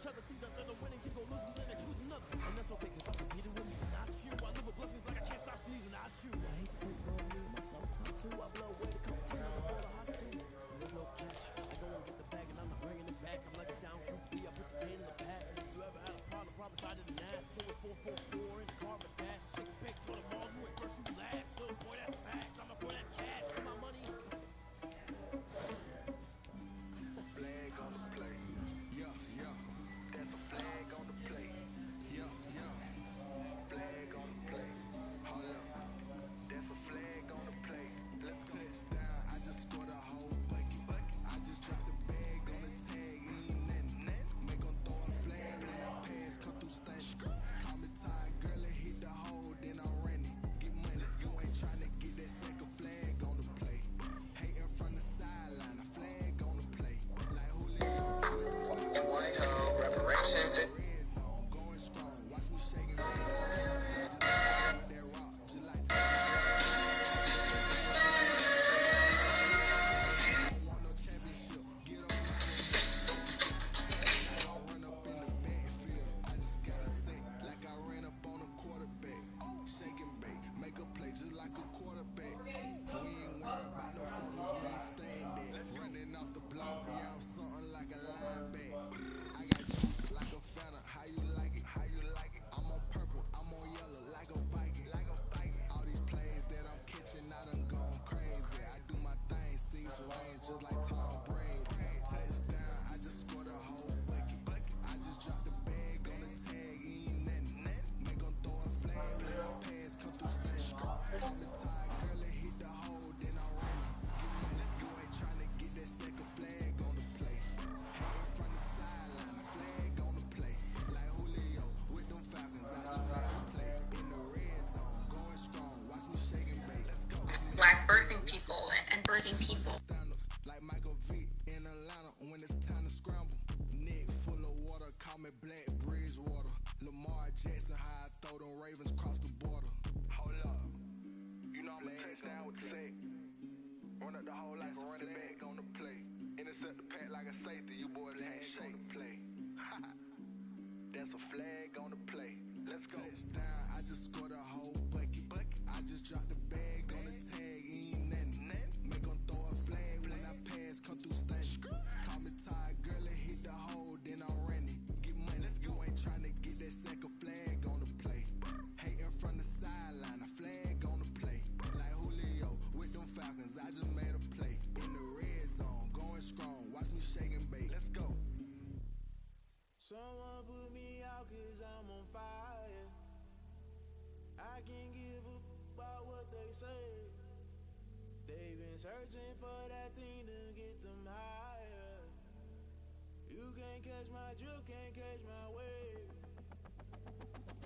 Try to think that they're the winning team, go losing, then they choose another. And that's okay, cause I'm competing with me, not you. I live with blessings like I can't stop sneezing, not you. I hate to put it on me, myself top two. I blow away the competition on the board of hot soup. And there's no catch. I go and get the bag and I'm not bringing it back. I'm like a down QB, I put the pain in the past. And if you ever had a problem, promise I didn't ask. So it's 444 in the car with dash. Shake a big total mall, you went first, you last. Little boy, that's facts. I'ma pour that cash to my money. Flag on the play. Yeah, yeah. That's a flag on the play. Yeah, yeah. Flag on the play. Hold up. That's a flag on the play. Let's go. Touchdown, I just scored a whole bucket. I just dropped the bag on the tag, ain't nothing. Make 'em throw a flag when I pass, come through stunting. Call me tired, girl, I hit the hole, then I ran it. Get money, you ain't tryna get that second flag on the play. Hating from the sideline, a flag on the play. Like Julio. White Home reparations. Red zone, going strong. Watch me shaking, baby. That rock, just like don't want no championship. Get on the I run up in the backfield. I just gotta say, like I ran up on a quarterback. Shake and bake, make a play just like a quarterback. We ain't worried about no funnels, we ain't staying there. Running off the block, yeah, I'm something like a linebacker. I got juice like a Fanta, how you like it? How you like it? I'm on purple, I'm on yellow like a Viking. Like a bike. All these plays that I'm catching, I done gone crazy. I do my thing, six range just like Tom Brady. Touchdown, I just scored a whole bucket. I just dropped the bag on the tag, ain't nothing. Make 'em throw a flag when I pass, come through stunting. Call me tired, girl, I hit the hole, then I ran it. Get money, you ain't tryna get that second flag on the play. Hating from the sideline, a flag on the play. Like Julio with them Falcons, I just made a play. In the red zone, going strong, watch me shake and bake. Black birthing people and birthing people. Stand-ups like Michael Vick in Atlanta when it's time to scramble. Neck full of water, call me Black Bridgewater. Lamar Jackson, how I throw them Ravens cross the border. Hold up. You know I'm a touchdown with the sack. Run up the whole like a running back on the play. Intercept the pack like a safety. You boys can't shake the play. That's a flag on the play. Let's go. Touchdown, I just scored a whole bucket. I just dropped the bag on the tag, ain't nothing. Make 'em throw a flag when I pass, come through stunting. Call me tired, girl, I hit the hole, then I ran it. Get money, you ain't tryna get that second flag on the play. Hating from the sideline, a flag on the play. Like Julio with them Falcons, I just made a play. In the red zone, going strong, watch me shake and bake. Let's go. Someone put me out cause I'm on fire. I can't give up about what they say. They've been searching for that thing to get them higher. You can't catch my drift, can't catch my wave.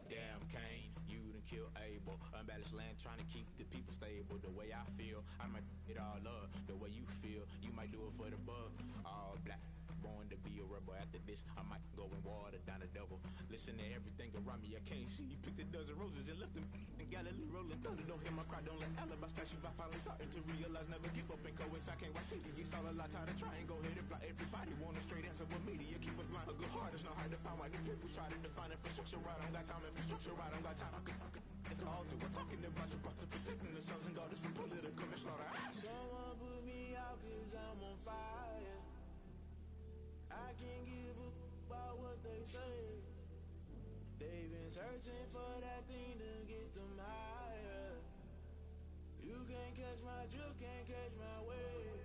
Damn Kane, you done killed Abel. Unbalanced land trying to keep the people stable. The way I feel, I might it all up. The way you feel, you might do it for the bug. All black, born to be a rebel. After this, I might go and water down a double. Listen to everything around me, I can't see. Picked a dozen roses and left them in Galilee rolling thunder. Don't hear my cry, don't let alibis pass you. I finally starting to realize never give up and coincide. I can't watch TV, it's all a lot. Tired of trying, go ahead and fly. Everybody want a straight answer with media. Keep us blind, a good heart is not hard to find. Why the people try to define infrastructure right? I don't got time, infrastructure right, I don't got time. I could it's all to we're talking about your to protecting the sons and daughters from political manslaughter. Someone put me out cause I'm on fire. I can't give up about what they say. They've been searching for that thing to get them higher. You can't catch my drift, can't catch my wave.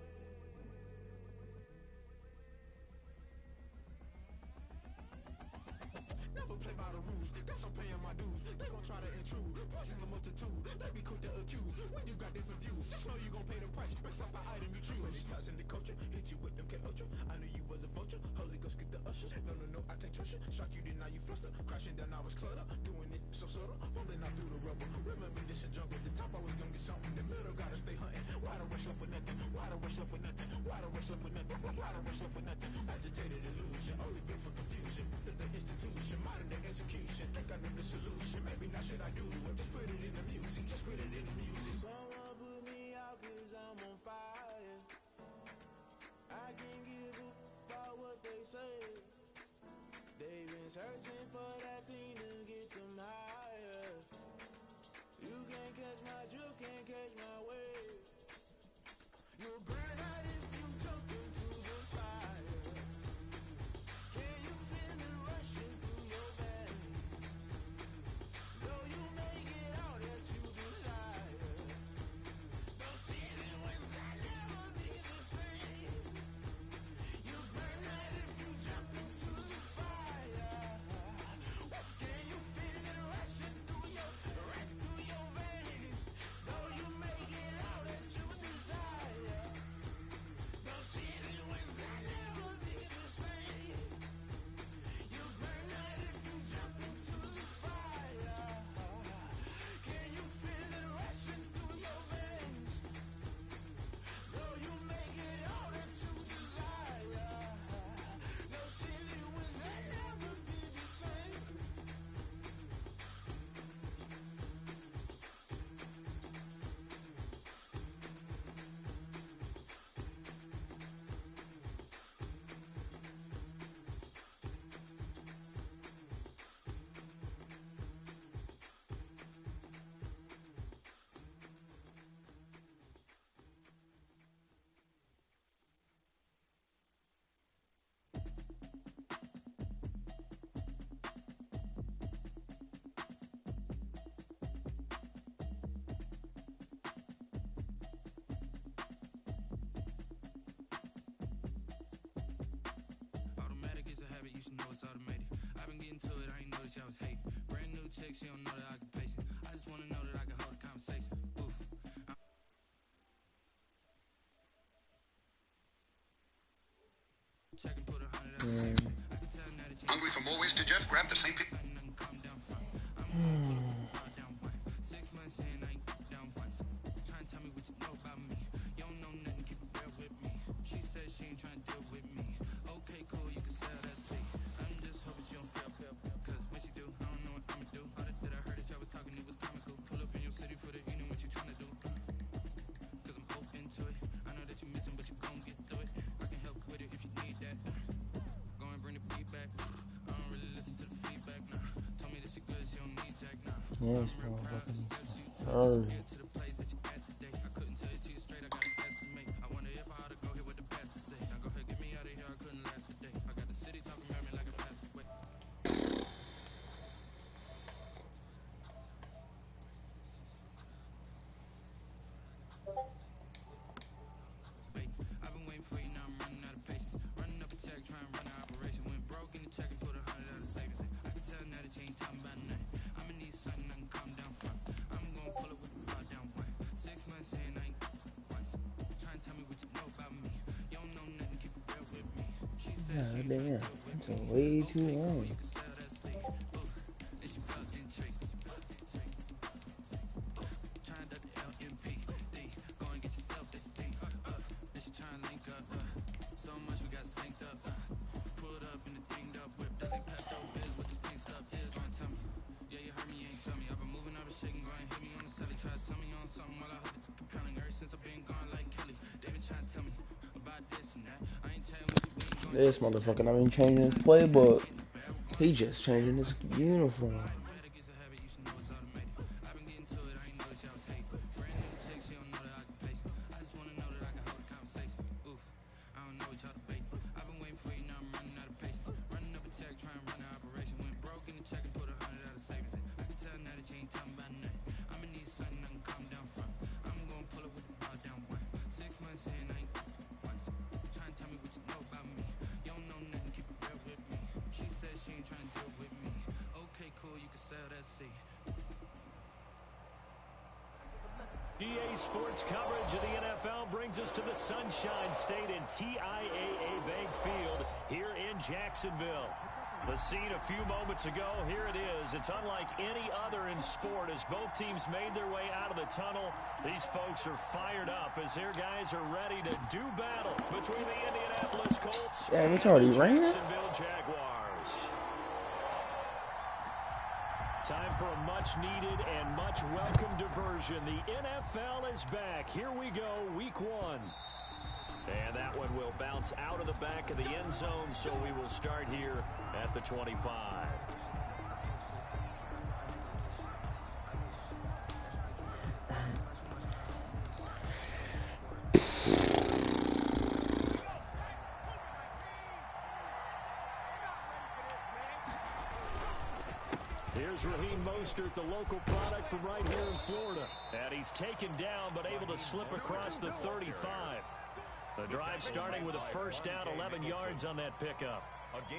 Never play by the rules, guess I'm paying my dues. They gon' try to intrude, poison the multitude. They be quick to accuse, when you got different views. Just know you gon' pay the price, based off the item you choose. Many times in the culture, hit you with MK Ultra. I knew you was a vulture, Holy Ghost get the ushers. No, I can't trust you. Shock you, then now you fluster. Crashing down, I was clutter. Doing this so subtle, fumbling out through the rubble. Remember this and jungle, the top always gonna get something. The middle gotta stay hunting. Why the rush left for nothing? Why the rush left for nothing? Why the rush left for nothing? Why the rush left for nothing? Agitated illusion, only built for confusion. The institution, modern day execution. Think I know the solution. Maybe not should I do it? Just put it in the music. Just put it in the music. Someone put me out cause I'm on fire. I can't give up about what they say. They've searching for that thing to get them higher. You can't catch my drift, can't catch my wave. You'll burn out if you jump into the fire. Can you feel it rushing through your veins? Though you make it out that you desire. Those feelings will never be the same. You burn out if you jump into the fire. Can you feel it rushing through your veins? Though you make it out that you desire. Those feelings will never be the same. You burn out if you jump into the fire. Can you feel it rushing through your veins? Though you make it out that you desire. Those feelings will never be the same. Automatic is a habit, you should know it's automated. I've been getting to it, I ain't noticed y'all was hating. Brand new chick, she don't know the occupation. I just wanna know that I can hold a conversation. Ooh. Check and put 100 out. I can tell now that you Hungry for more Oyster Jeff? Grab the same. nothing come down from. I'm gonna pull up down one. 6 months in, I ain't down once. Trying to tell me what you know about me. You don't know nothing, keep it real with me. She said she ain't trying to deal with me. Okay, cool, you can sell that seat. I'm just hoping she don't fail. Cause when she do, I don't know what I'ma do. All that I heard that y'all was talking, it was comical. Pull up in your city for the evening, what you trying to do? Cause I'm open to it. I know that you're missing, but you gon' get through it. I can help with it if you need that. Go and bring the beat back. I don't really listen to the feedback, nah. Told me that she good, she don't need Jack, nah. Yes, I'm real proud of the motherfucking steps you took sorry. to get to the place that you at today. I couldn't tell it to you straight, I got an estimate. I wonder if I ought to go here with the pastor say. Now go ahead, get me out of here, I couldn't last a day. I got the city talking about me like a pastor. Wait. Wait, I've been waiting for you, now I'm running out of patience. Running up a check, trying to run an operation. Went broke in the check and put 100 out of savings. I can tell now that you ain't talking about nothing. I'ma need something I can calm down from. I'm gonna pull up with the bar down one. 6 months in, I ain't once. Trying to tell me what you know about me. You don't know nothing, keep it real with me. She said God she ain't damn, trying to deal with that's me. way too Okay, cool, long. you can sell that seat. Ooh, and she felt intrigued. Trying to duck the LMPD. Go and get yourself this thing. And she trying to link up. So much we got synced up. Pulled up in the dinged up whip. This ain't Pepto Biz. What this pink stuff is. Gonna tell me. Yeah, you heard me, you ain't feel me. I've been moving, I've been shaking. Go and hit me on the celly. Try to sell me on something while I hook it. Compelling ever since I've been gone like Kelly. They been trying to tell me about this and that. I ain't chatting with you, we ain't going This motherfucker not even changing his playbook. He just changing his uniform. automatic is a habit, you should know it's automated. I've been getting to it, I ain't noticed y'all was hating. Brand new chick, she don't know the occupation. I just wanna know that I can hold a conversation. Ooh, I don't know what y'all debating. I've been waiting for you, now I'm running out of patience. Running up a check, trying to run an operation. Went broke in the check and put 100 out of savings. I can tell now that you ain't talking about nothing. I'ma need something I can calm down from. I'm gonna pull up with the bar down one. 6 months in, I ain't once. Trying to tell me what you know about me. You don't know nothing, keep it real with me. She said she ain't trying to deal with me. Okay, cool, you can sell that seat. EA Sports coverage of the NFL brings us to the Sunshine State and TIAA Bank Field here in Jacksonville. The scene a few moments ago, here it is. It's unlike any other in sport as both teams made their way out of the tunnel. These folks are fired up as their guys are ready to do battle between the Indianapolis Colts Damn, and it's already the raining? Jacksonville Jaguars. Time for a much-needed and much-welcome diversion. The NFL is back. Here we go, Week 1. And that one will bounce out of the back of the end zone, so we will start here at the 25. Here's Raheem Mostert, the local product from right here in Florida. And he's taken down, but able to slip across the 35. The drive starting with a first down, 11 yards on that pickup.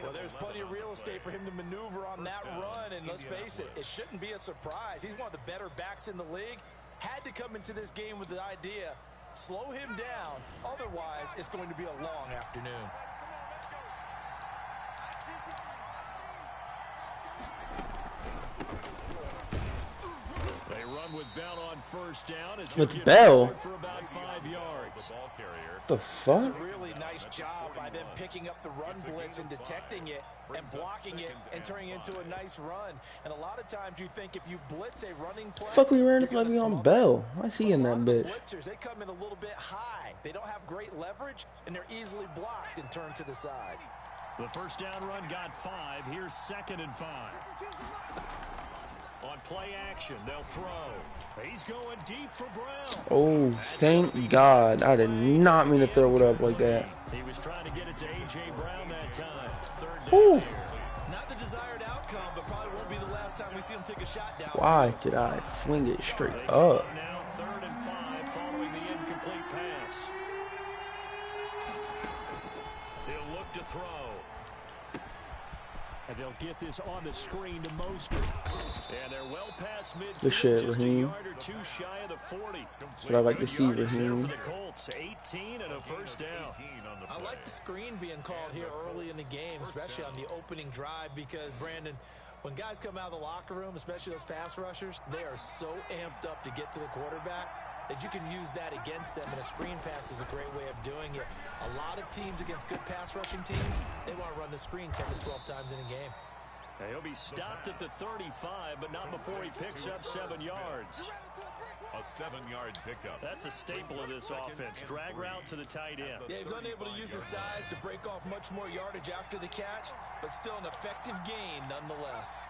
Well, there's plenty of real estate for him to maneuver on that run, and let's face it, it shouldn't be a surprise. He's one of the better backs in the league. Had to come into this game with the idea, slow him down, otherwise it's going to be a long afternoon. They run with Bell on first down. With Bell? For about 5 yards. The fuck? It's a really nice job by them picking up the run blitz and detecting it and blocking it and turning it into a nice run. And a lot of times you think if you blitz a running play, Fuck, we ran into me on Bell. I see in that bitch. Blitzers, they come in a little bit high. They don't have great leverage, and they're easily blocked and turned to the side. The first down run got 5. Here's 2nd and 5. On play action, they'll throw. He's going deep for Brown. Oh, thank God. I did not mean to throw it up like that. He was trying to get it to A.J. Brown that time. 3rd down Ooh. here. Not the desired outcome, but probably won't be the last time we see him take a shot down. Why did I fling it straight They up? come now 3rd and 5 following the incomplete pass. He'll look to throw. And they'll get this on the screen to Mostert. And they're well past midfield. Good shit, just Raheem. a yard or two shy of the 40. That's what I like to see, Good yardage there Raheem. for the Colts. 18 and a first down. I like the screen being called here early in the game, especially on the opening drive, because, Brandon, when guys come out of the locker room, especially those pass rushers, they are so amped up to get to the quarterback that you can use that against them, and a screen pass is a great way of doing it. A lot of teams against good pass rushing teams, they want to run the screen 10 to 12 times in a game. Now, he'll be stopped at the 35, but not before he picks up 7 yards. A 7-yard pickup. That's a staple of this offense. Drag route to the tight end. Yeah, he was unable to use his size to break off much more yardage after the catch, but still an effective gain nonetheless.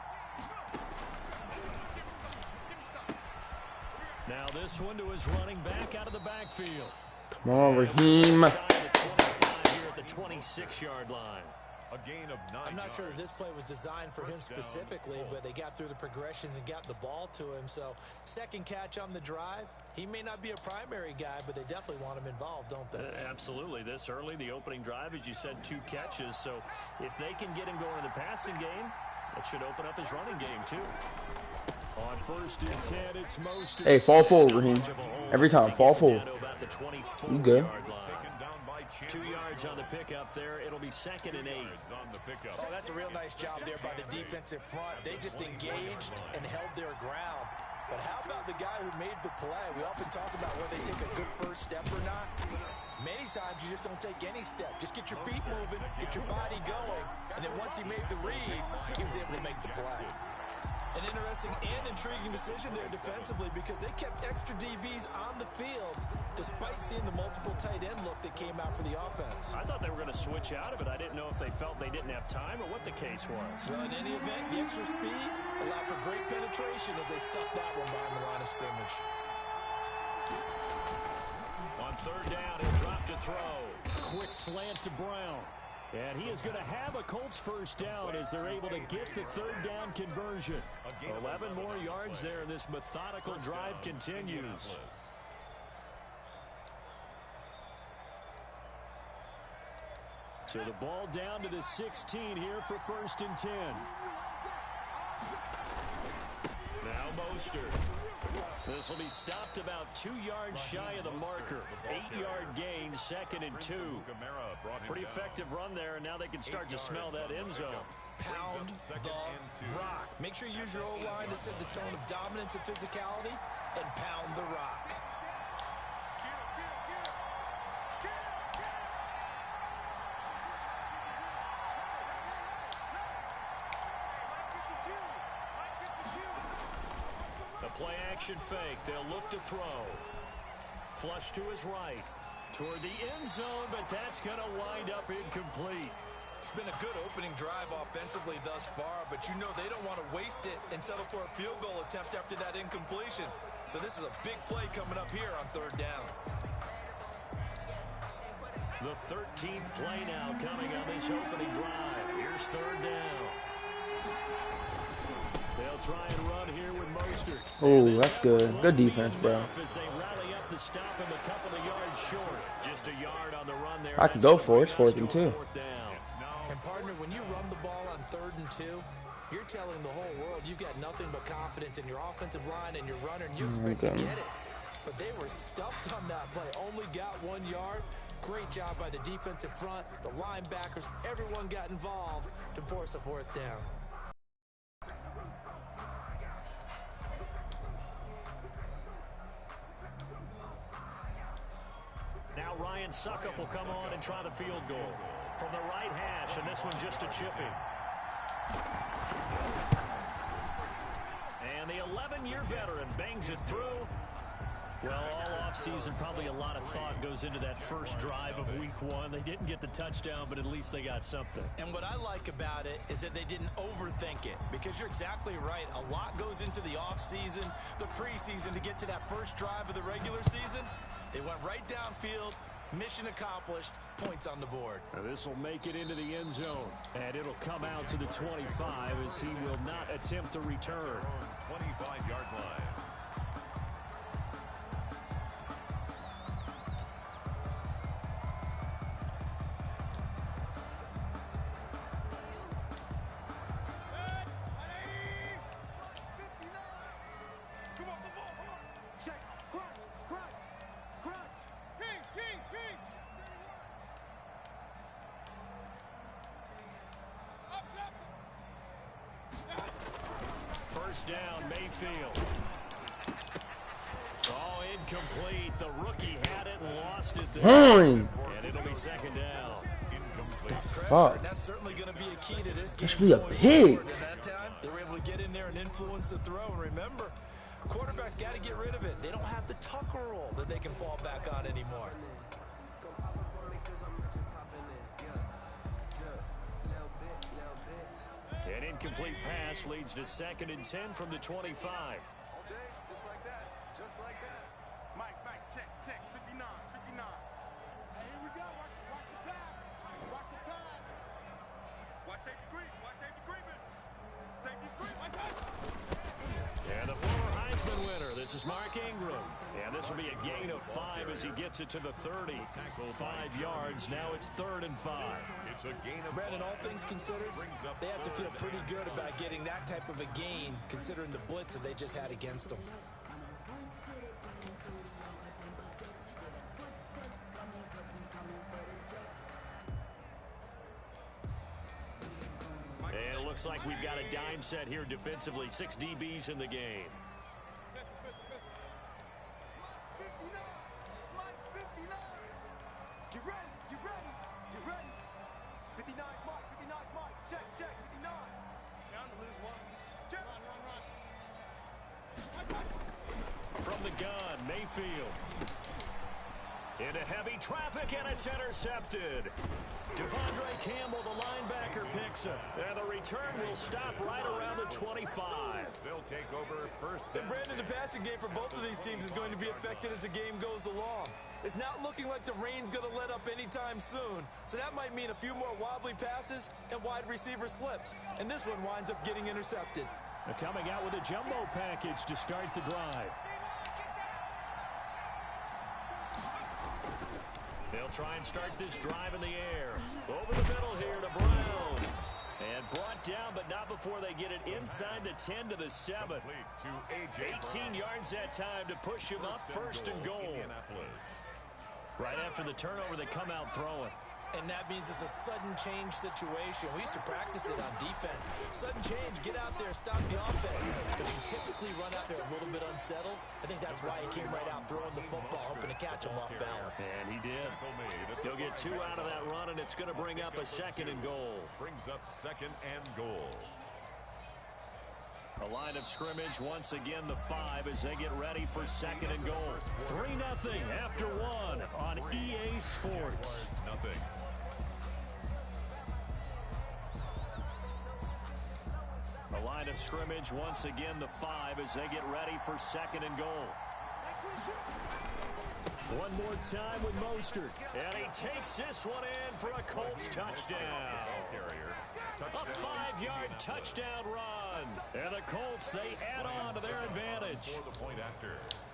Now this one to his running back out of the backfield. Come on, Raheem. Here at the 26-yard line. A gain of 9 I'm not yards. sure that this play was designed for him specifically, but they got through the progressions and got the ball to him. So, second catch on the drive. He may not be a primary guy, but they definitely want him involved, don't they? Absolutely. This early, the opening drive, as you said, 2 catches. So, if they can get him going in the passing game, it should open up his running game, too. On 1st and 10, it's Mostert. Hey, fall forward, Raheem. Every time, fall forward. You good? 2 yards on the pickup there. It'll be 2nd and 8. Oh, that's a real nice job there by the defensive front. They just engaged and held their ground. But how about the guy who made the play? We often talk about whether they take a good first step or not. Many times you just don't take any step. Just get your feet moving, get your body going, and then once he made the read, he was able to make the play. An interesting and intriguing decision there defensively, because they kept extra DBs on the field despite seeing the multiple tight end look that came out for the offense. I thought they were going to switch out of it. I didn't know if they felt they didn't have time or what the case was. Well, in any event, the extra speed allowed for great penetration as they stuffed that one behind the line of scrimmage. On 3rd down, he'll drop to throw. Quick slant to Brown. And he is going to have a Colts first down as they're able to get the 3rd down conversion. 11 more yards there, and this methodical drive continues. So the ball down to the 16 here for 1st and 10. Now Mostert. This will be stopped about 2 yards shy of the marker. 8-yard gain, 2nd and 2. Pretty effective run there, and now they can start to smell that end zone. Pound the rock. Make sure you use your O-line to set the tone of dominance and physicality, and pound the rock. The play action fake. They'll look to throw. Flush to his right. Toward the end zone, but that's going to wind up incomplete. It's been a good opening drive offensively thus far, but you know they don't want to waste it and settle for a field goal attempt after that incompletion. So this is a big play coming up here on 3rd down. The 13th play now coming on this opening drive. Here's 3rd down. They'll try and run here with Mostert. Oh, that's good. Good defense, bro. As they rally up to stop him a couple of yards short. Just a yard on the run there. I could go for it. It's 4th and 2. And partner, when you run the ball on 3rd and 2, you're telling the whole world you've got nothing but confidence in your offensive line and your runner, and you expect to get it. But they were stuffed on that play. Only got 1 yard. Great job by the defensive front, the linebackers, everyone got involved to force a 4th down. Now Ryan Suckup will come on and try the field goal from the right hash, and this one just a chipping. And the 11-year veteran bangs it through. Well, all offseason, probably a lot of thought goes into that first drive of week 1. They didn't get the touchdown, but at least they got something. And what I like about it is that they didn't overthink it, because you're exactly right. A lot goes into the offseason, the preseason, to get to that first drive of the regular season. They went right downfield, mission accomplished, points on the board. This will make it into the end zone, and it'll come out to the 25 as he will not attempt to return. 25-yard line. First down, Mayfield. Oh, incomplete. The rookie had it and lost it there. And it'll be 2nd down. Fuck. That's certainly going to be a key to this game. That should be a pig. And that time, they were able to get in there and influence the throw. And remember, quarterbacks got to get rid of it. They don't have the Tucker rule that they can fall back on anymore. An incomplete pass leads to 2nd and 10 from the 25. All day, just like that. Just like that. Mike, check, 59. Hey, here we go. Watch the pass. Watch the pass. Watch safety creep. Watch safety creeping. Safety's creep. Watch that. And the former Heisman winner, this is Mark Ingram. And this will be a gain of 5 as he gets it to the 30. 5 yards. Now it's 3rd and 5. It's a gain of Brandon, all things considered, they have to feel pretty good about getting that type of a gain, considering the blitz that they just had against them. And it looks like we've got a dime set here defensively. 6 DBs in the game. From the gun, Mayfield. Into heavy traffic, and it's intercepted. Devondre Campbell, the linebacker, picks it. And the return will stop right around the 25. They'll take over first down. And Brandon, the passing game for both of these teams is going to be affected as the game goes along. It's not looking like the rain's going to let up anytime soon. So that might mean a few more wobbly passes and wide receiver slips. And this one winds up getting intercepted. They're coming out with a jumbo package to start the drive. They'll try and start this drive in the air. Over the middle here to Brown. And brought down, but not before they get it inside the 10 to the 7. 18 yards that time to push him up. 1st and goal. Right after the turnover, they come out throwing. And that means it's a sudden change situation. We used to practice it on defense. Sudden change, get out there, stop the offense. But you typically run out there a little bit unsettled. I think that's why he came right out throwing the football, hoping to catch him off balance. And he did. He'll get 2 out of that run, and it's going to bring up a 2nd and goal. Brings up 2nd and goal. The line of scrimmage, once again, the 5 as they get ready for second and goal. 3-0 after 1 on EA Sports. Nothing. The line of scrimmage, once again, the 5 as they get ready for second and goal. One more time with Mostert. And he takes this one in for a Colts touchdown. A 5-yard touchdown run. And the Colts, they add on to their advantage.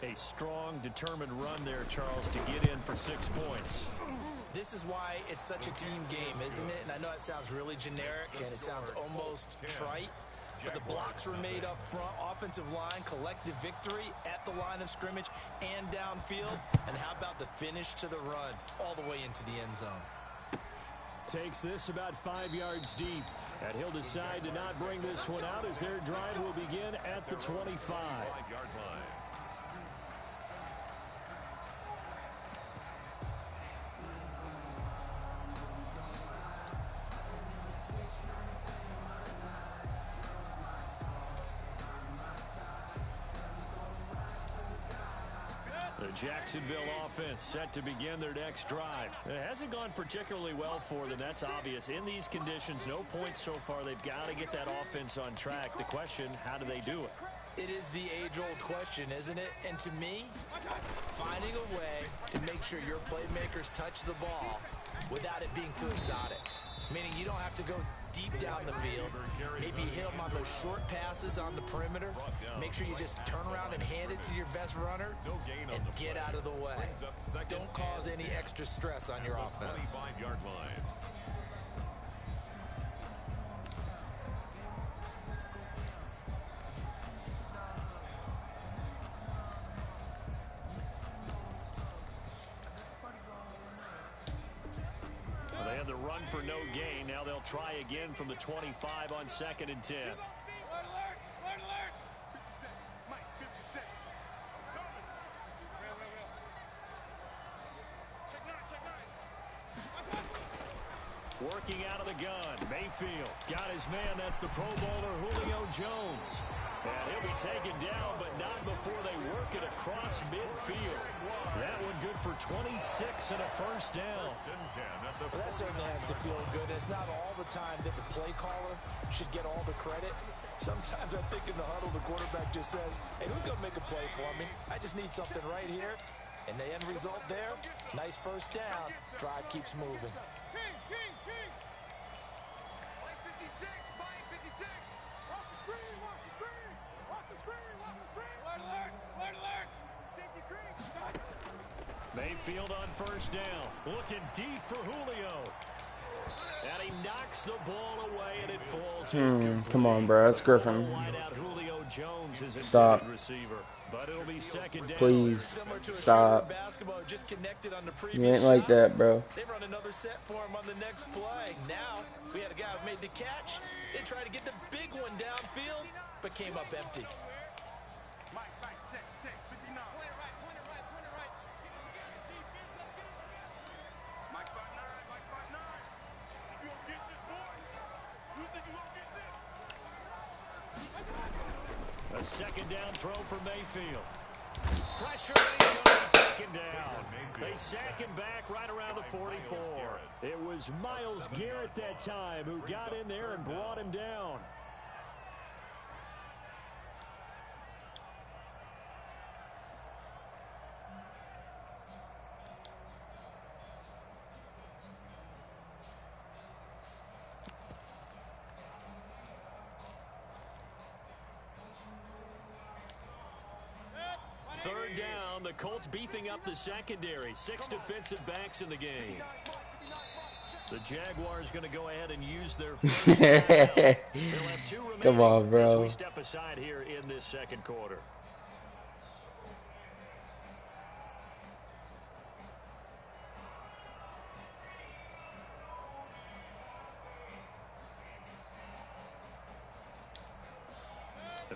A strong, determined run there, Charles, to get in for 6 points. This is why it's such a team game, isn't it? And I know it sounds really generic and it sounds almost trite. But the blocks were made up front, offensive line, collective victory at the line of scrimmage and downfield. And how about the finish to the run all the way into the end zone? Takes this about 5 yards deep. And he'll decide to not bring this one out as their drive will begin at the 25. 5-yard line. The Jacksonville offense set to begin their next drive. It hasn't gone particularly well for them. That's obvious. In these conditions, no points so far. They've got to get that offense on track. The question, how do they do it? It is the age-old question, isn't it? And to me, finding a way to make sure your playmakers touch the ball without it being too exotic. Meaning you don't have to go deep down the field. Maybe hit them on those short passes on the perimeter. Make sure you just turn around and hand it to your best runner and get out of the way. Don't cause any extra stress on your offense. 25-yard line. They had the run for no gain. Now they'll try again from the 25 on 2nd and 10. Working out of the gun. Mayfield got his man. That's the Pro Bowler Julio Jones. And he'll be taken down, but not before they work it across midfield. That one good for 26 and a first down. Well, that certainly has to feel good. It's not all the time that the play caller should get all the credit. Sometimes I think in the huddle, the quarterback just says, hey, who's going to make a play for me? I just need something right here. And the end result there, nice first down. Drive keeps moving. Mayfield on first down. Looking deep for Julio. And he knocks the ball away, and it falls. Come on, bro. It's Griffin. Julio Jones is Stop. receiver. But it'll be second down. Please. Stop. You ain't like that, bro. They run another set for him on the next play. Now, we had a guy who made the catch. They tried to get the big one downfield, but came up empty. A second down throw for Mayfield. Pressure, Mayfield taken down. They sack him back right around the 44. It was Myles Garrett that time who got in there and brought him down. Third down, the Colts beefing up the secondary. 6 defensive backs in the game. The Jaguars going to go ahead and use their first timeout. They'll have 2 remaining. Come on, bro. As we step aside here in this second quarter.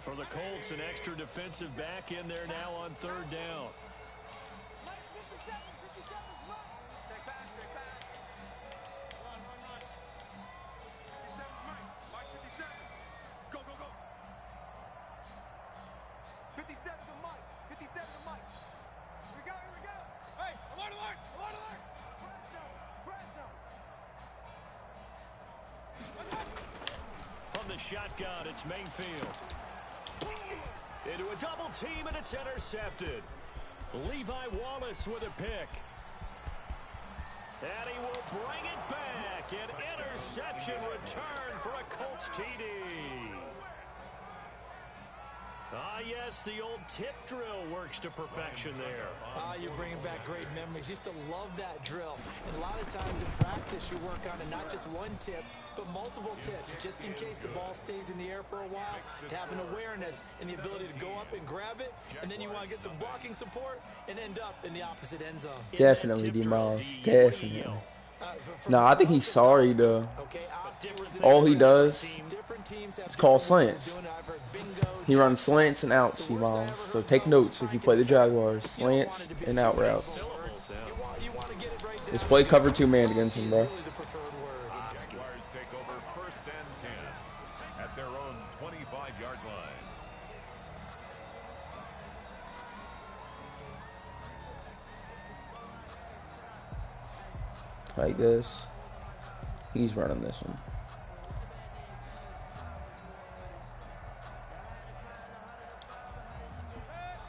For the Colts, an extra defensive back in there now on third down. From the shotgun, it's Mayfield. Into a double team, and it's intercepted. Levi Wallace with a pick. And he will bring it back. An interception return for a Colts TD. Ah, yes, the old tip drill works to perfection there. Ah, you're bringing back great memories. Used to love that drill. And a lot of times in practice, you work on it, not just one tip, but multiple tips, just in case the ball stays in the air for a while, to have an awareness and the ability to go up and grab it, and then you want to get some blocking support and end up in the opposite end zone. Definitely, D-Miles. Definitely. No, I think he's sorry, though. All he does is call slants. He runs slants and outs, D-Miles. So take notes if you play the Jaguars. Slants and out routes. Just play cover 2 man against him, bro. Jaguars take over 1st and 10 at their own 25-yard line. Like this. He's running this one.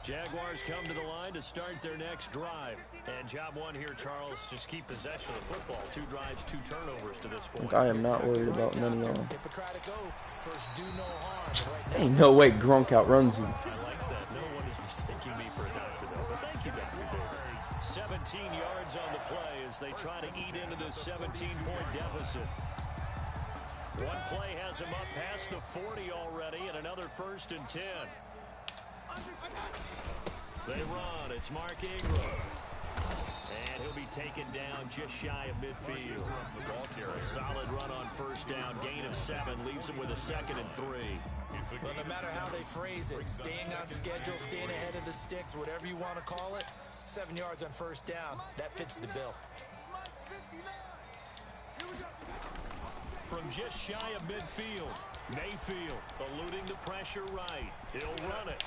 Jaguars come to the line to start their next drive. And job one here, Charles, just keep possession of the football. 2 drives, 2 turnovers to this point. I am not worried about none of y'all. Ain't no way Gronk outruns him. I like that. No one is mistaking me for a doctor, though. But thank you, Dr. Davis. 17 yards on the play as they try to eat into this 17-point deficit. One play has him up past the 40 already, and another 1st and 10. They run. It's Mark Ingram. And he'll be taken down just shy of midfield. A solid run on 1st down. Gain of 7 leaves him with a 2nd and 3. Well, no matter how they phrase it, staying on schedule, staying ahead of the sticks, whatever you want to call it, 7 yards on 1st down, that fits the bill. From just shy of midfield, Mayfield eluding the pressure right. He'll run it.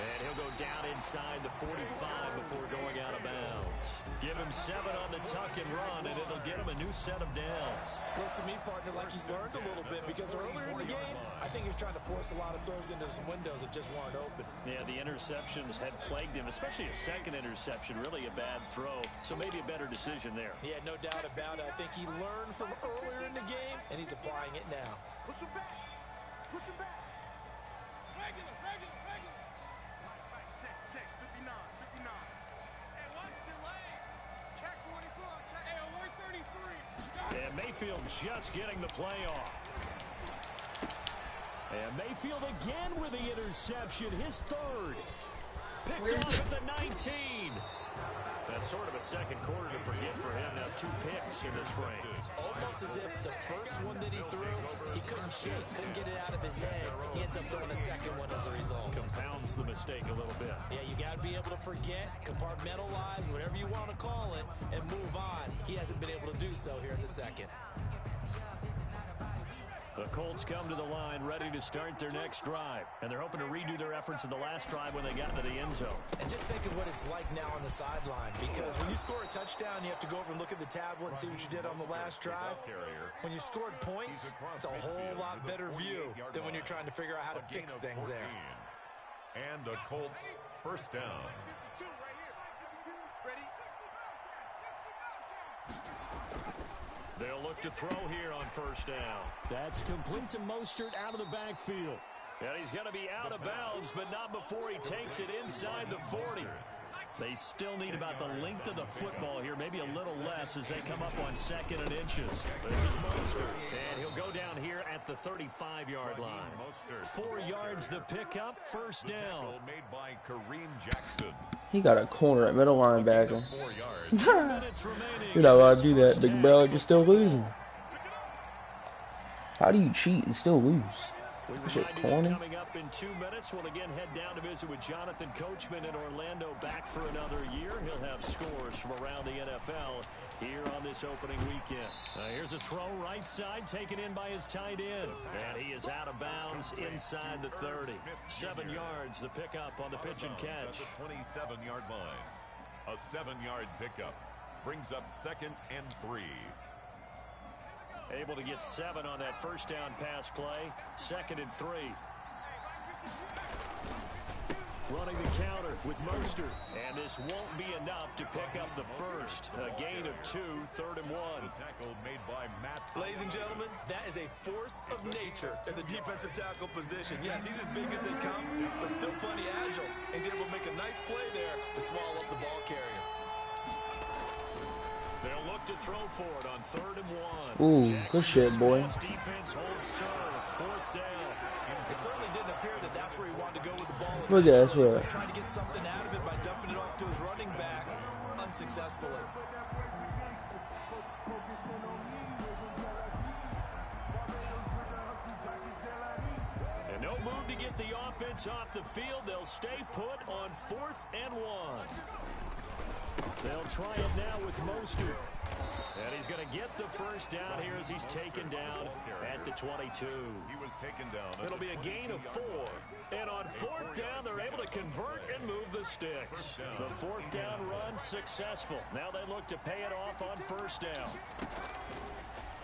And he'll go down inside the 45 before going out of bounds. Give him 7 on the tuck and run, and it'll get him a new set of downs. Looks to me, partner, like he's learned a little bit, because earlier in the game, I think he was trying to force a lot of throws into some windows that just weren't open. Yeah, the interceptions had plagued him, especially a 2nd interception, really a bad throw. So maybe a better decision there. Yeah, no doubt about it. I think he learned from earlier in the game, and he's applying it now. Push him back. Push him back. Regular. Check, 59. Hey, what's delay? Check 24. Check. Hey, 133. And Mayfield just getting the play off. And Mayfield again with the interception, his 3rd. Picked off at the 19. That's sort of a 2nd quarter to forget for him. Now 2 picks in this frame. Almost as if the first one that he threw, he couldn't shake, couldn't get it out of his head. He ends up throwing a 2nd one as a result. Compounds the mistake a little bit. Yeah, you got to be able to forget, compartmentalize, whatever you want to call it, and move on. He hasn't been able to do so here in the 2nd. The Colts come to the line ready to start their next drive. And they're hoping to redo their efforts in the last drive when they got into the end zone. And just think of what it's like now on the sideline. Because when you score a touchdown, you have to go over and look at the tablet and see what you did on the last drive. When you scored points, it's a whole lot better view than when you're trying to figure out how to fix things there. And the Colts 1st down. They'll look to throw here on 1st down. That's complete to Mostert out of the backfield. And he's going to be out of bounds, but not before he takes it inside the 40. They still need about the length of the football here, maybe a little less as they come up on 2nd and inches. This is Mostert, and he'll go down here at the 35-yard line. 4 yards the pickup, 1st down. Made by Kareem Jackson. He got a corner at middle linebacker. You're not allowed to do that, Big Bell. You're still losing. How do you cheat and still lose? We Shit, remind you that corny. coming up in 2 minutes, we'll again head down to visit with Jonathan Coachman in Orlando, back for another year. He'll have scores from around the NFL here on this opening weekend. Here's a throw right side, taken in by his tight end. And he is out of bounds inside the 30. 7 yards, the pickup on the pitch and catch. At the 27-yard line. A 7-yard pickup brings up 2nd and 3. Able to get 7 on that first down pass play. 2nd and 3. Running the counter with Mostert. And this won't be enough to pick up the first. A gain of 2, 3rd and 1. The tackle made by Matt. Ladies and gentlemen, that is a force of nature in the defensive tackle position. Yes, he's as big as they come, but still plenty agile. He's able to make a nice play there to swallow up the ball carrier. They'll look to throw for it on 3rd and 1. Ooh, good shit, boy. Defense holds serve. 4th down. It certainly didn't appear that that's where he wanted to go with the ball. Look at that, So trying to get something out of it by dumping it off to his running back unsuccessfully. And no move to get the offense off the field. They'll stay put on 4th and 1. They'll try it now with Mostert. And he's going to get the first down here as he's taken down at the 22. He was taken down. It'll be a gain of 4. And on 4th down, they're able to convert and move the sticks. The 4th down run successful. Now they look to pay it off on 1st down.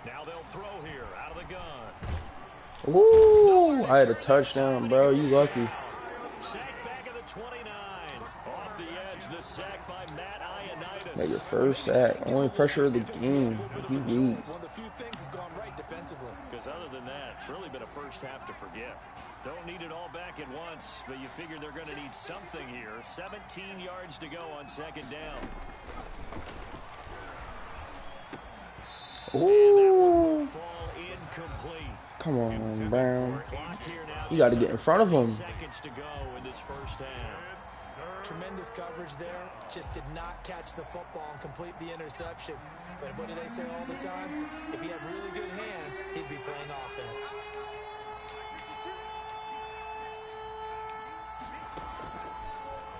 Now they'll throw here out of the gun. Ooh, I had a touchdown, bro. You lucky. Sack back at the 29. Off the edge, the sack by Matt Ioannidis. Make your first sack. Only pressure of the game. You weak. One of the few things has gone right defensively. Because other than that, it's really been a first half to forget. Don't need it all back at once, but you figure they're going to need something here. 17 yards to go on 2nd down. Ooh. Fall incomplete. Come on, Brown. Clock here now. You got to get in front of him. Seconds to go in this first half. Tremendous coverage there. Just did not catch the football and complete the interception. But what do they say all the time? If he had really good hands, he'd be playing offense.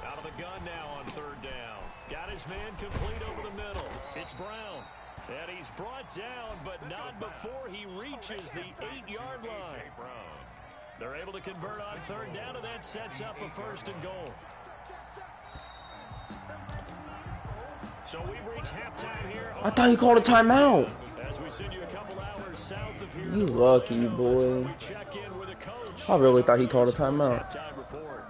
Out of the gun now on 3rd down. Got his man complete over the middle. It's Brown. And he's brought down, but not before he reaches the 8-yard line. They're able to convert on 3rd down, and that sets up a 1st and goal. So we've reached halftime here. I thought you called a timeout. As we send you a couple hours south of here. You lucky, boy. We check in with a coach. I really thought he called a timeout. Halftime report.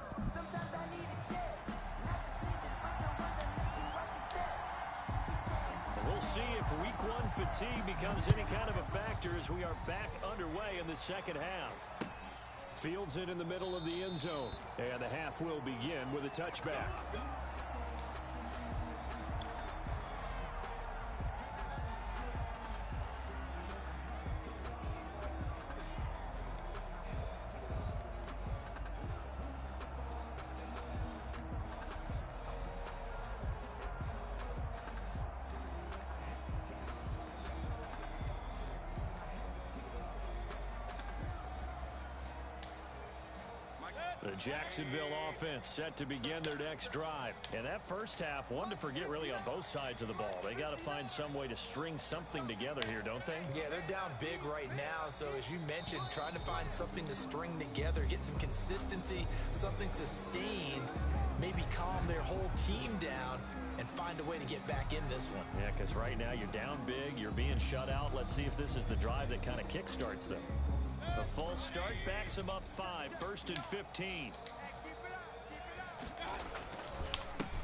We'll see if week 1 fatigue becomes any kind of a factor as we are back underway in the second half. Fields it in the middle of the end zone. And the half will begin with a touchback. The Jacksonville offense set to begin their next drive. And that first half, one to forget really on both sides of the ball. They got to find some way to string something together here, don't they? Yeah, they're down big right now. So as you mentioned, trying to find something to string together, get some consistency, something sustained, maybe calm their whole team down and find a way to get back in this one. Yeah, because right now you're down big, you're being shut out. Let's see if this is the drive that kind of kickstarts them. A false start backs them up 5, 1st and 15.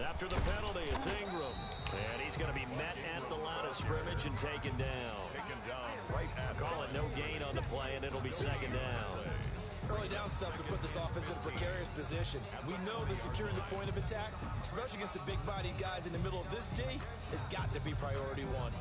After the penalty, it's Ingram. And he's going to be met at the line of scrimmage and taken down. Right at Call it no gain on the play, and it'll be 2nd down. Early down stuff to put this offense in a precarious position. We know that securing the point of attack, especially against the big-bodied guys in the middle of this D, has got to be priority 1.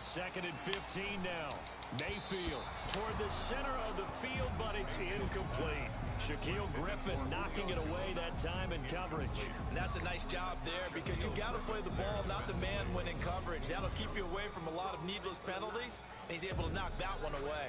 2nd and 15 now. Mayfield toward the center of the field, but it's incomplete. Shaquille Griffin knocking it away that time in coverage. And that's a nice job there because you've got to play the ball, not the man when in coverage. That'll keep you away from a lot of needless penalties, and he's able to knock that one away.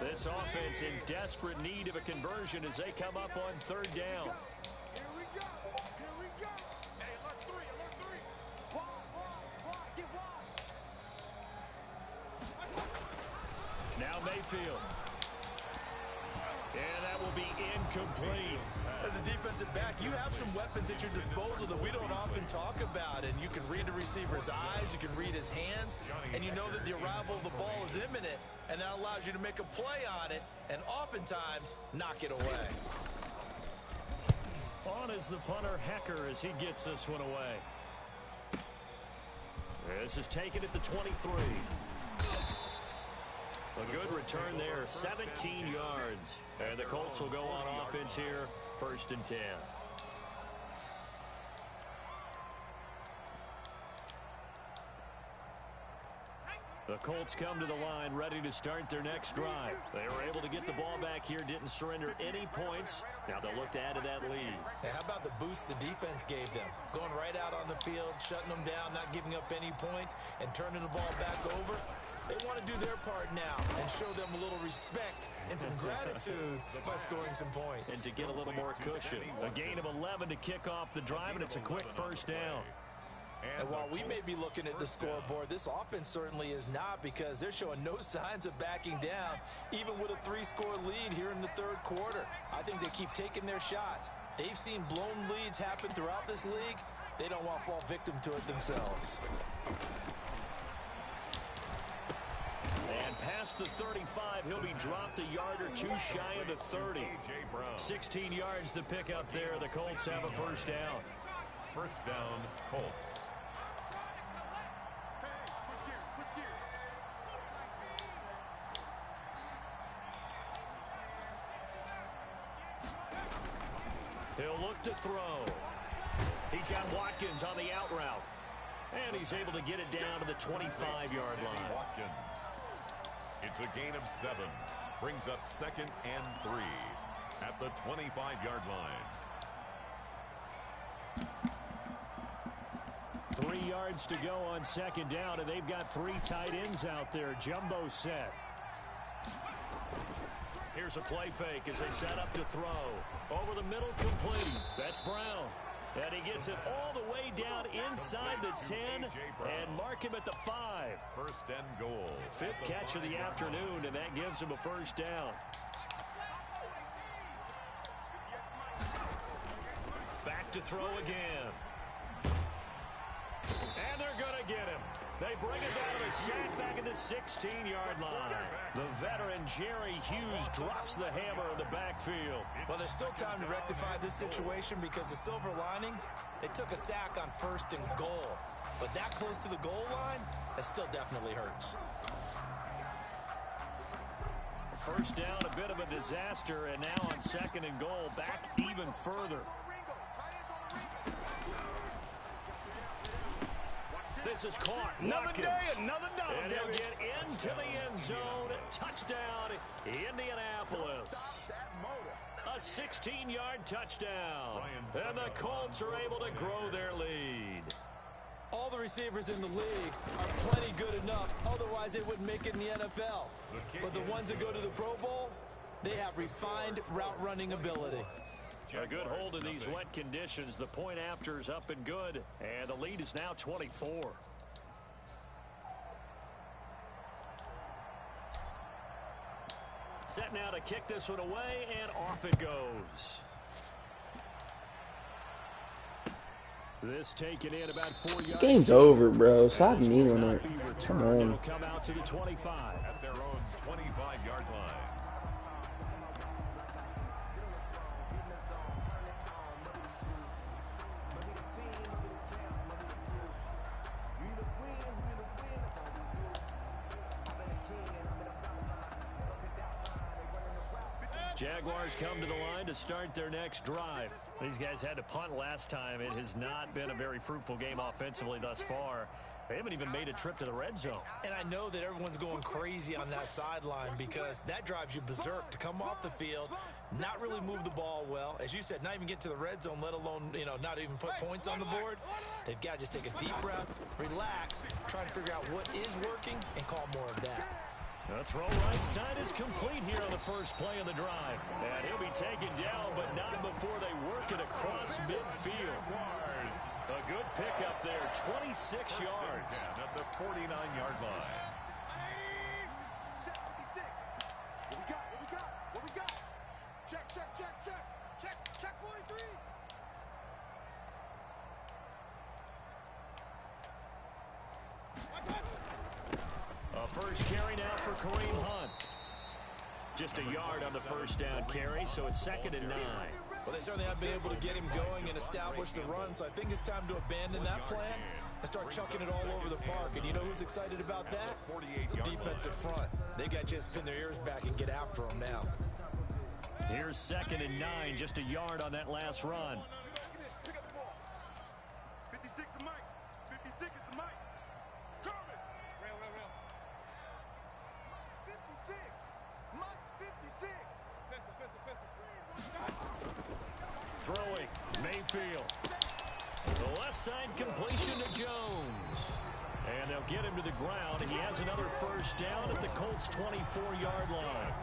This offense in desperate need of a conversion as they come up on 3rd down. Here we go. Here we go. Hey, alert 3, alert 3. Wide, get wide. Now Mayfield. And that will be incomplete. As a defensive back, you have some weapons at your disposal that we don't often talk about. And you can read the receiver's eyes, you can read his hands, and you know that the arrival of the ball is imminent, and that allows you to make a play on it and oftentimes knock it away. On is the punter, Hecker, as he gets this one away. This is taken at the 23. A good return there, 17 yards. And the Colts will go on offense here, 1st and 10. The Colts come to the line ready to start their next drive. They were able to get the ball back here, didn't surrender any points. Now they'll look to add to that lead. Hey, how about the boost the defense gave them? Going right out on the field, shutting them down, not giving up any points, and turning the ball back over. They want to do their part now and show them a little respect and some gratitude by scoring some points. And to get a little more cushion. A gain of 11 to kick off the drive, and it's a quick 1st down. And while we may be looking at the scoreboard, this offense certainly is not, because they're showing no signs of backing down, even with a 3-score lead here in the 3rd quarter. I think they keep taking their shots. They've seen blown leads happen throughout this league. They don't want to fall victim to it themselves. And past the 35, he'll be dropped a yard or two shy of the 30. 16 yards to pick up there. The Colts have a 1st down. 1st down, Colts. He'll look to throw. He's got Watkins on the out route. And he's able to get it down to the 25-yard line. Watkins. It's a gain of 7. Brings up 2nd and 3 at the 25-yard line. 3 yards to go on 2nd down, and they've got 3 tight ends out there. Jumbo set. Here's a play fake as they set up to throw. Over the middle, complete. That's Brown. And he gets it all the way down inside the 10 and mark him at the 5. 1st and goal. 5th catch of the afternoon, and that gives him a 1st down. Back to throw again. And they're going to get him. They bring it down to the sack back at the 16-yard line. The veteran Jerry Hughes drops the hammer in the backfield. Well, there's still time to rectify this situation, because the silver lining, they took a sack on 1st and goal. But that close to the goal line, that still definitely hurts. 1st down, a bit of a disaster, and now on 2nd and goal, back even further. This is caught. Watkins. Another dog. And he'll get into the end zone. Touchdown, Indianapolis. A 16-yard touchdown. And the Colts are able to grow their lead. All the receivers in the league are plenty good enough. Otherwise, they wouldn't make it in the NFL. But the ones that go to the Pro Bowl, they have refined route running ability. A good hold in these wet conditions. The point after is up and good, and the lead is now 24. Set now to kick this one away, and off it goes. This taken in about 4 yards. Game's over, bro. Stop kneeling it. Come on. It'll come out to the 25. At their own 25-yard line. Jaguars come to the line to start their next drive. These guys had to punt last time. It has not been a very fruitful game offensively thus far. They haven't even made a trip to the red zone. And I know that everyone's going crazy on that sideline because that drives you berserk to come off the field, not really move the ball well. As you said, not even get to the red zone, let alone, not even put points on the board. They've got to just take a deep breath, relax, try to figure out what is working, and call more of that. The throw right side is complete here on the first play of the drive. And he'll be taken down, but not before they work it across midfield. A good pickup there, 26 yards. At the 49-yard line. What we got? Check, 43. A first carry now for Kareem Hunt. Just a yard on the first down carry, so it's 2nd and 9. Well, they certainly have been able to get him going and establish the run, so I think it's time to abandon that plan and start chucking it all over the park. And you know who's excited about that? The defensive front. They've got to just pin their ears back and get after them now. Here's 2nd and 9, just a yard on that last run. 56 is Mike. 56 is the Mike. Kermit. Rail. 56. Mike's 56. Throwing, Mayfield. The left side completion to Jones. And they'll get him to the ground. He has another first down at the Colts' 24-yard line.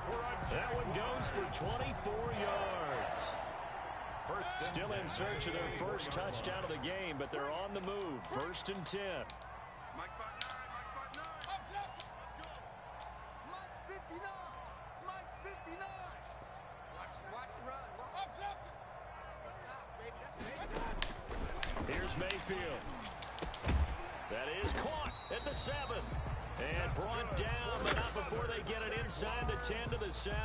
That one goes for 24 yards. Still in search of their first touchdown of the game, but they're on the move. 1st and 10. Mike's 59. Mike's 59. Watch the run. Here's Mayfield. That is caught at the 7. And brought down, but not before they get it inside the 10 to the 7.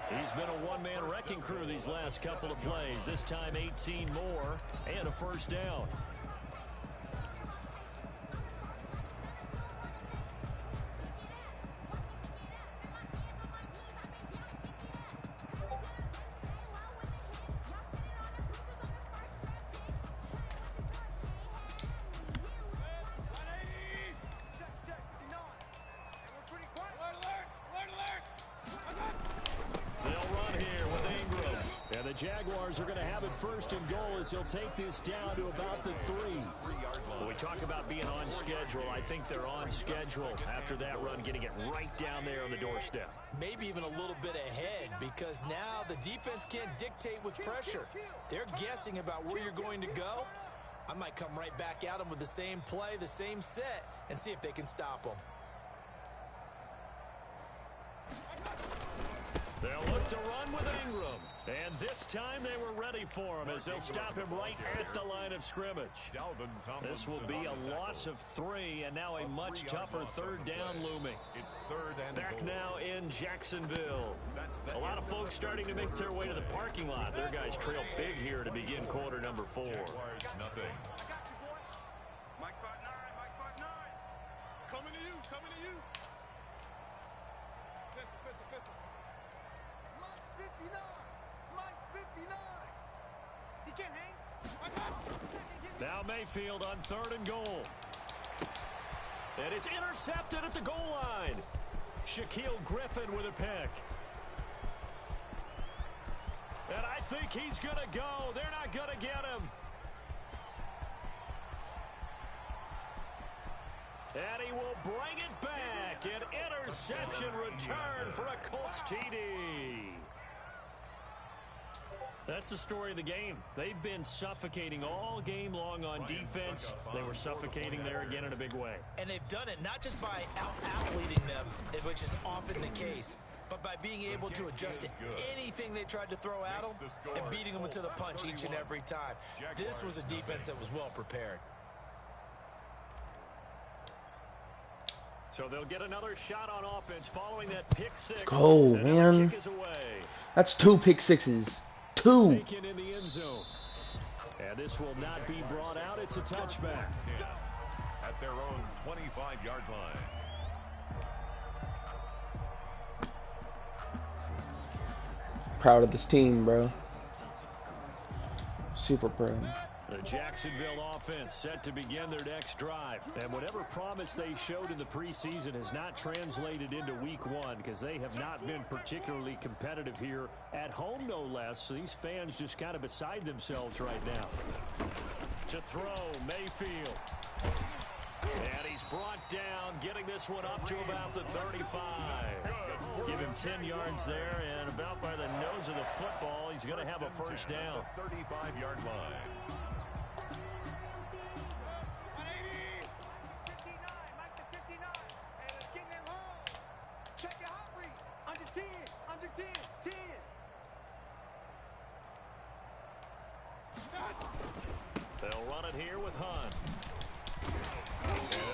He's been a one-man wrecking crew these last couple of plays. This time 18 more and a first down. Jaguars are going to have it 1st and goal as he'll take this down to about the 3. When we talk about being on schedule, I think they're on schedule after that run, getting it right down there on the doorstep. Maybe even a little bit ahead because now the defense can't dictate with pressure. They're guessing about where you're going to go. I might come right back at them with the same play, the same set, and see if they can stop them. They'll look to run with Ingram. And this time they were ready for him as they'll stop him right at the line of scrimmage. This will be a loss of 3 and now a much tougher 3rd down looming. It's 3rd and back goal. now in Jacksonville. A lot of folks starting to make their way to the parking lot. Their guys trail big here to begin quarter number 4. Nothing. Mike's 59. Coming to you. Mike's 59. Mike's 59. He can't hang. Now Mayfield on 3rd and goal. And it's intercepted at the goal line. Shaquille Griffin with a pick. And I think he's going to go. They're not going to get him. And he will bring it back. An interception return for a Colts TD. That's the story of the game. They've been suffocating all game long on defense. They were suffocating there again in a big way. And they've done it not just by out-athleting them, which is often the case, but by being able to adjust to anything they tried to throw at them and beating them into the punch each and every time. This was a defense that was well prepared. So they'll get another shot on offense following that pick 6. Let's go, man. That's 2 pick sixes. 2. Taken in the end zone. And this will not be brought out. It's a touchback. At their own 25-yard line. Proud of this team, bro. Super proud. The Jacksonville offense set to begin their next drive. And whatever promise they showed in the preseason has not translated into week one because they have not been particularly competitive here at home, no less. So these fans just kind of beside themselves right now. To throw, Mayfield. And he's brought down, getting this one up to about the 35. Give him 10 yards there, and about by the nose of the football, he's going to have a first down. 35-yard line. They'll run it here with Hunt.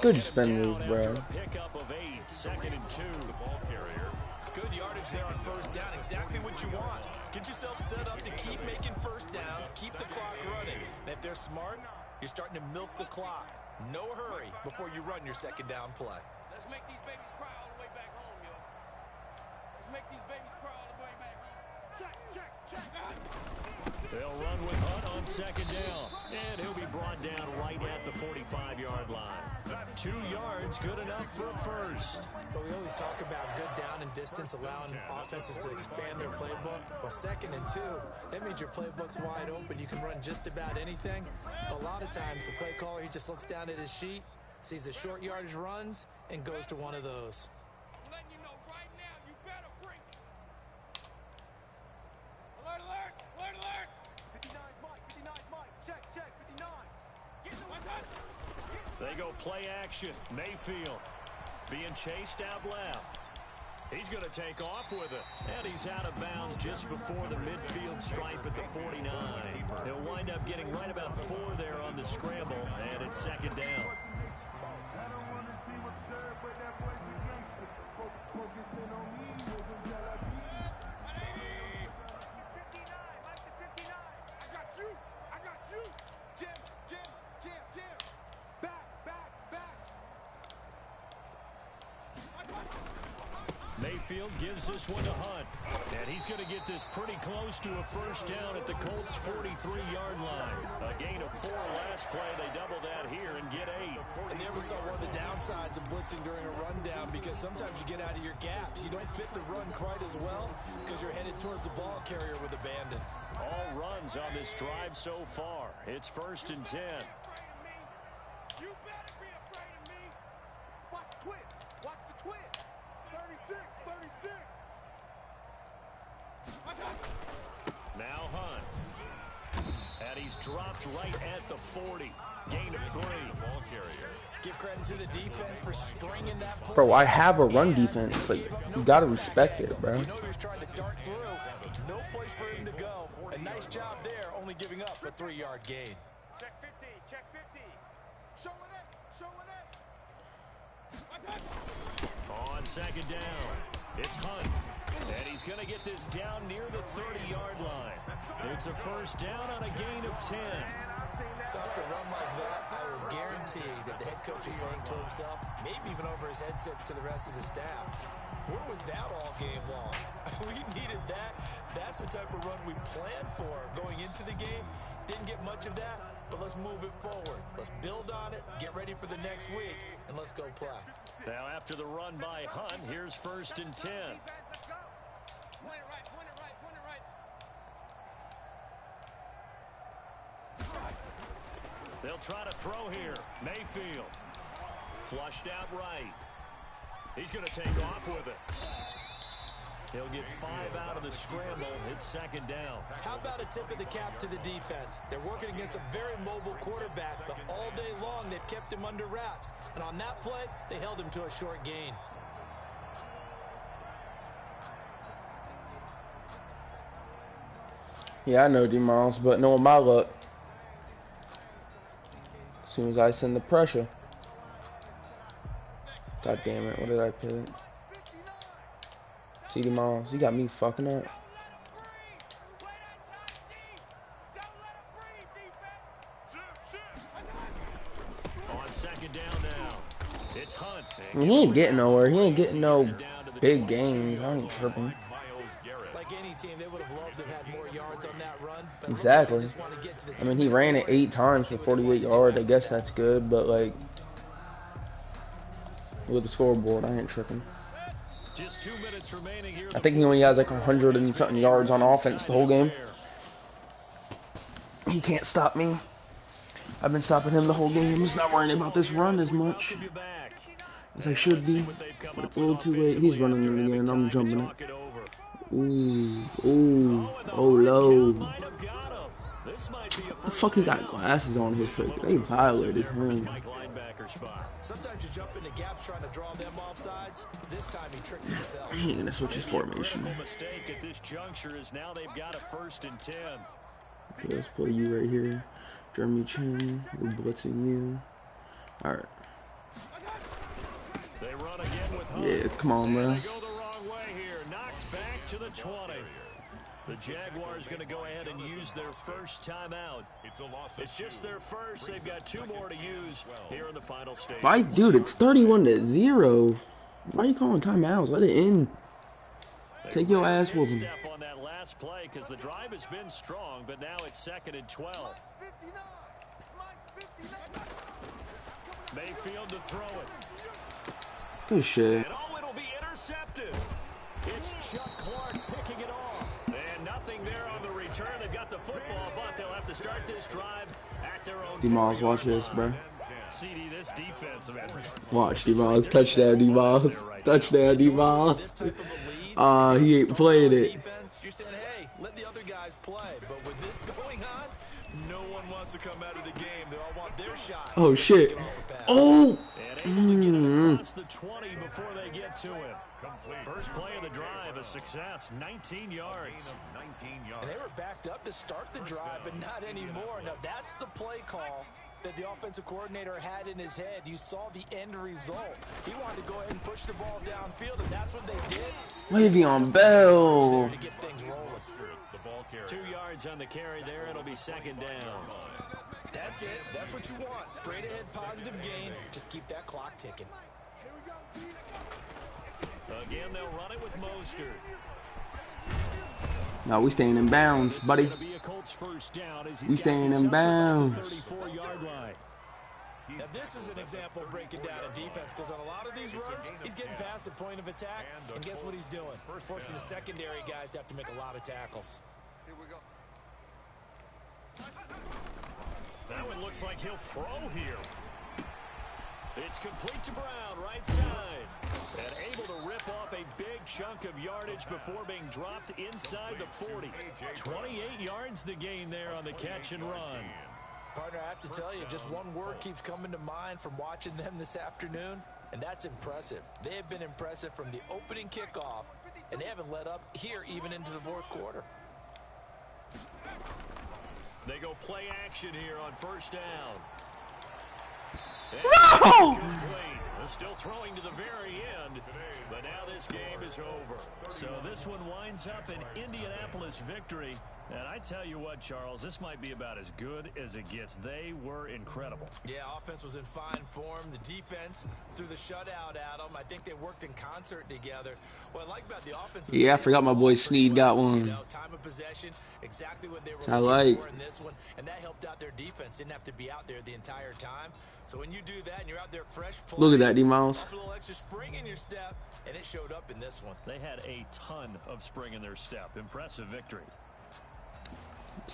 Good spin move, bro. Pickup of 8, 2nd and 2. The ball carrier. Good yardage there on first down. Exactly what you want. Get yourself set up to keep making first downs, keep the clock running. And if they're smart, you're starting to milk the clock. No hurry before you run your second down play. Let's make these babies cry all the way back home, yo. Let's make these babies cry all the way back home. Check, check, check. They'll run with Hunt on 2nd down. And he'll be brought down right at the 45-yard line. 2 yards, good enough for a first. But we always talk about good down and distance, allowing offenses to expand their playbook. Well, 2nd and 2, that means your playbook's wide open. You can run just about anything. But a lot of times, the play caller, he just looks down at his sheet, sees the short yardage runs, and goes to one of those. I'm letting you know right now, you better bring it. Alert, alert, alert, alert. 59 Mike, 59 Mike, check, check, 59. Get the one. They go play action. Mayfield being chased out left. He's going to take off with it. And he's out of bounds just before the midfield stripe at the 49. He'll wind up getting right about 4 there on the scramble, and it's 2nd down. Mayfield gives this one to Hunt. And he's going to get this pretty close to a first down at the Colts' 43-yard line. A gain of 4 last play. They double that here and get 8. And there we saw one of the downsides of blitzing during a rundown, because sometimes you get out of your gaps. You don't fit the run quite as well because you're headed towards the ball carrier with abandon. All runs on this drive so far. It's 1st and 10. You better be afraid of me. Watch the twitch. Watch the twitch. 36, 36. Now Hunt. And he's dropped right at the 40. Gain of 3. Ball carrier. Give credit to the defense for stringing that play. Bro, I have a run defense. Like, you gotta respect it, bro. You know he was trying to dart through. No place for him to go. A nice job there, only giving up a 3-yard gain. Check 50, check 50. Showing it, showing it. On 2nd down, it's Hunt. And he's going to get this down near the 30-yard line. It's a first down on a gain of 10. So after a run like that, I will guarantee that the head coach is saying to himself, maybe even over his headsets to the rest of the staff, where was that all game long? We needed that. That's the type of run we planned for going into the game. Didn't get much of that, but let's move it forward. Let's build on it, get ready for the next week, and let's go play. Now after the run by Hunt, here's 1st and 10. Point it right, point it right, point it right. They'll try to throw here. Mayfield. Flushed out right. He's going to take off with it. He'll get 5 out of the scramble. It's 2nd down. How about a tip of the cap to the defense? They're working against a very mobile quarterback, but all day long they've kept him under wraps. And on that play, they held him to a short gain. Yeah, I know D-Miles, but knowing my luck, as soon as I send the pressure. God damn it, what did I pick? See D-Miles, you got me fucking up. On 2nd down now, it's Hunt. I mean, he ain't getting nowhere. He ain't getting no big games. I ain't tripping. Like any team, they would have to have had more yards on that run. But Exactly. like just want to get to the I mean, he ran it 8 times for 48 yards. I guess that's good, but like, with the scoreboard, I ain't tripping. Just 2 minutes remaining here. I think he only has like 100 and something yards on offense the whole game. He can't stop me. I've been stopping him the whole game. He's not worrying about this run as much as I should be. But it's a little too late. He's running it again. I'm jumping it. Ooh, ooh, oh low. The fuck he got glasses on his face? They violated him. Sometimes you jump into gaps trying to draw them off sides. This time he tricked himself. He ain't gonna switch his formation. Mistake at this juncture is now they've got a 1st and 10. Okay, let's play you right here. Jeremy Chin, we're blitzing you. Alright. They run again with Hunt. Yeah, come on, man. They go the wrong way here. Knocked back to the 20. The Jaguars going to go ahead and use their first timeout. It's just their first. They've got 2 more to use here in the final stage. Why, dude, it's 31-0. Why are you calling timeouts? Let it in. Take your ass whooping. Step on that last play because the drive has been strong, but now it's 2nd and 12. Mayfield to throw it. Good shit. And oh, it'll be intercepted. It's Chuck Clark picking it off. And nothing there on the return. They've got the football, but they'll have to start this drive at their own. D-Miles, watch this, bro. CD, this defense, man. Watch, D-Miles. Touchdown, D-Miles. Touchdown, D-Miles. He ain't playing it. You're saying, hey, let the other guys play. But with this going on, no one wants to come out of the game. They all want their shot. Oh, shit. Oh! Across the 20 before they get to him. First play of the drive, a success, 19 yards. And they were backed up to start the drive, but not anymore. Now, that's the play call that the offensive coordinator had in his head. You saw the end result. He wanted to go ahead and push the ball downfield, and that's what they did. Le'Veon Bell. To get things rolling. 2 yards on the carry there. It'll be 2nd down. That's it. That's what you want. Straight ahead, positive gain. Just keep that clock ticking. Again, they'll run it with Mostert. No, we staying in bounds, buddy. We staying in bounds. Now, this is an example of breaking down a defense because on a lot of these runs, he's getting past the point of attack, and guess what he's doing? Forcing the secondary guys to have to make a lot of tackles. Here we go. That one looks like he'll throw here. It's complete to Brown, right side. And able to rip off a big chunk of yardage before being dropped inside the 40. 28 yards the gain there on the catch and run. Partner, I have to tell you, just one word keeps coming to mind from watching them this afternoon, and that's impressive. They have been impressive from the opening kickoff, and they haven't let up here even into the 4th quarter. They go play action here on 1st down. No! Still throwing to the very end, but now this game is over. So this one winds up an Indianapolis victory. And I tell you what, Charles, this might be about as good as it gets. They were incredible. Yeah, offense was in fine form. The defense threw the shutout at them. I think they worked in concert together. What I like about the offense. Yeah, I forgot my boy Snead got one. You know, time of possession, exactly what they were looking for in this one, and that helped out their defense. Didn't have to be out there the entire time. So when you do that and you're out there fresh, look at that, D-Miles. A little extra spring in your step, and it showed up in this one. They had a ton of spring in their step. Impressive victory.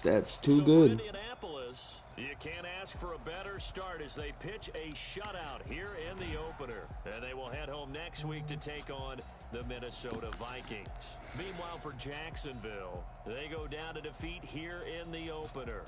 That's too so good. For Indianapolis, you can't ask for a better start as they pitch a shutout here in the opener. And they will head home next week to take on the Minnesota Vikings. Meanwhile, for Jacksonville, they go down to defeat here in the opener.